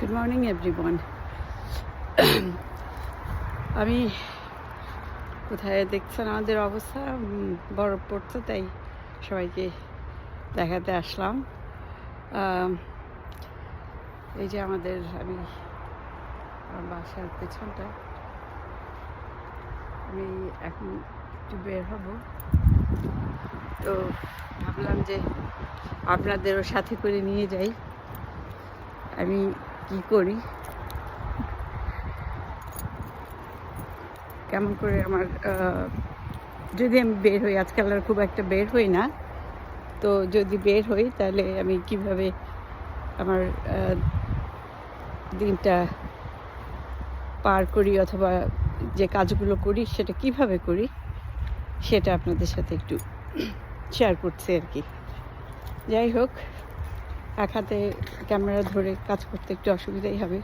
Good morning everyone. আমি কোথায় দেখছেন আমাদের অবস্থা, বরফ পড়ছে, তাই সবাইকে দেখাতে আসলাম। এই যে আমাদের আমি আমার বাসার পেছনটা, আমি এখন একটু বের হব, তো ভাবলাম যে আপনাদেরও সাথে করে নিয়ে যাই। আমি কি করি, কেমন করে আমার যদি আমি বের হই, আজকাল আর খুব একটা বের হই না, তো যদি বের হই তাহলে আমি কিভাবে আমার দিনটা পার করি, অথবা যে কাজগুলো করি সেটা কিভাবে করি, সেটা আপনাদের সাথে একটু শেয়ার করছি আর কি। যাই হোক, এক হাতে ক্যামেরা ধরে কাজ করতে একটু অসুবিধাই হবে।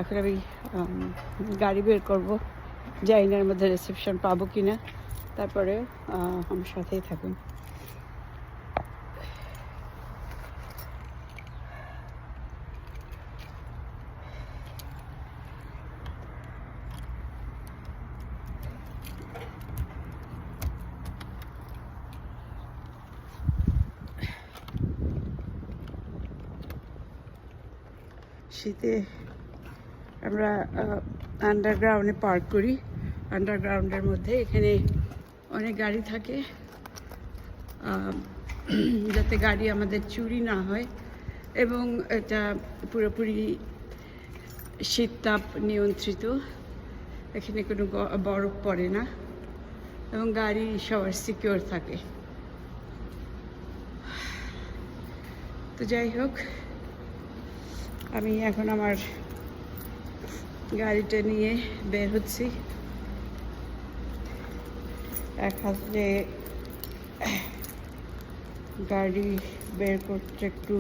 এখন আমি গাড়ি বের করবো, জানি না এর মধ্যে রিসেপশন পাবো কি না, তারপরে আমার সাথেই থাকুন। শীতে আমরা আন্ডারগ্রাউন্ডে পার্ক করি। আন্ডারগ্রাউন্ডের মধ্যে এখানে অনেক গাড়ি থাকে, যাতে গাড়ি আমাদের চুরি না হয়, এবং এটা পুরোপুরি শীত তাপ নিয়ন্ত্রিত। এখানে কোনো বরফ পড়ে না এবং গাড়ি সবার সিকিউর থাকে। তো যাই হোক, আমি এখন আমার গাড়িটা নিয়ে বের হচ্ছি। এক হাতে গাড়ি বের করতে একটু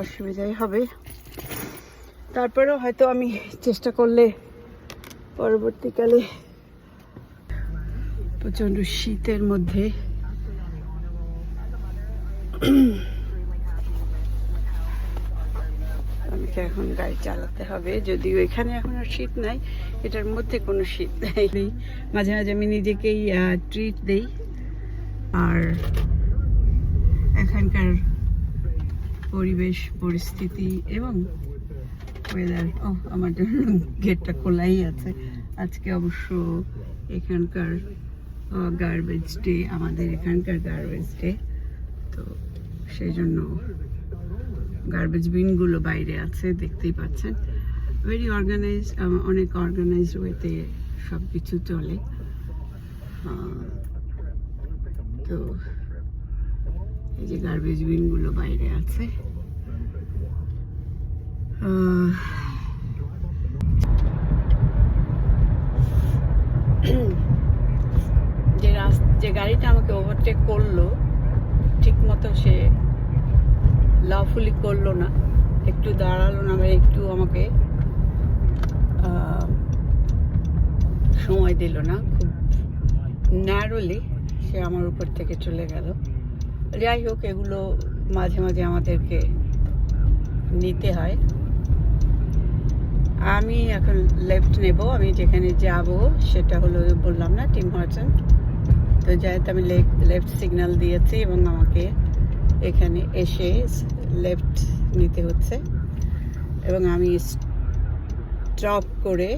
অসুবিধাই হবে, তারপরেও হয়তো আমি চেষ্টা করলে পরবর্তীকালে। প্রচণ্ড শীতের মধ্যে আমাকে এখন গাড়ি চালাতে হবে, যদিও এখানে এখন আর শীত নাই, এটার মধ্যে কোনো শীত নাই। মাঝে মাঝে আমি নিজেকেই ট্রিট দেই। আর এখানকার পরিবেশ পরিস্থিতি এবং ওয়েদার, আমার গেটটা খোলাই আছে। আজকে অবশ্য এখানকার গার্বেজ ডে, আমাদের এখানকার গার্বেজ ডে, তো সেই জন্য গার্বেজ বিনগুলো বাইরে আছে, দেখতেই পাচ্ছেন। ভেরি অর্গানাইজ, অনেক অর্গানাইজড ওয়েতে সব কিছু চলে। তো এই যে গার্বেজ বিনগুলো বাইরে আছে। যে গাড়িটা আমাকে ওভারটেক করলো, ঠিক মতো সে লাফুলি করলো না, একটু দাঁড়ালো না, একটু আমাকে সময় দিল না, খুব ন্যারোলি সে আমার উপর থেকে চলে গেল। যাই হোক, এগুলো মাঝে মাঝে আমাদেরকে নিতে হয়। আমি এখন লেফট নেব, আমি যেখানে যাব সেটা হলো, বললাম না, টিম হর্টন। তো যাই হোক, আমি লেফট সিগন্যাল দিয়েছি এবং আমাকে এখানে এসে লেফট নিতে হচ্ছে, এবং আমি স্টপ করে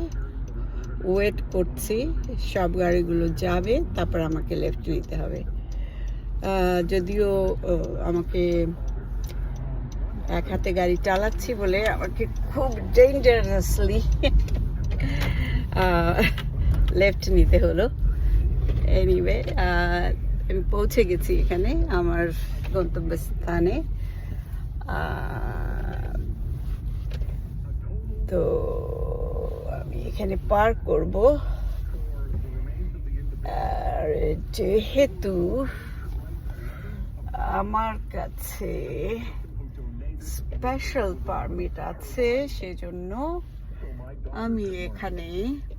ওয়েট করছি সব গাড়িগুলো যাবে, তারপর আমাকে লেফট নিতে হবে। যদিও আমাকে এক হাতে গাড়ি চালাচ্ছি বলে আমাকে খুব ডেঞ্জারাসলি লেফট নিতে হলো। এনিওয়ে, আমি পৌঁছে গেছি এখানে আমার গন্তব্যস্থানে। তো আমি এখানে পার্ক করব, আর যেহেতু আমার কাছে স্পেশাল পারমিট আছে, সেজন্য আমি এখানে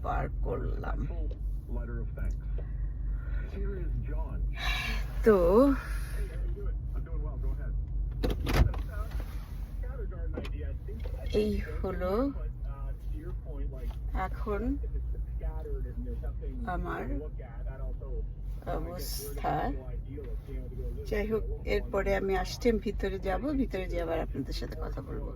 পার্ক করলাম। তো এই হলো এখন আমার অবস্থা। যাই হোক, এরপরে আমি আসছি, আমি ভিতরে যাব, ভিতরে যেয়ে আবার আপনাদের সাথে কথা বলবো।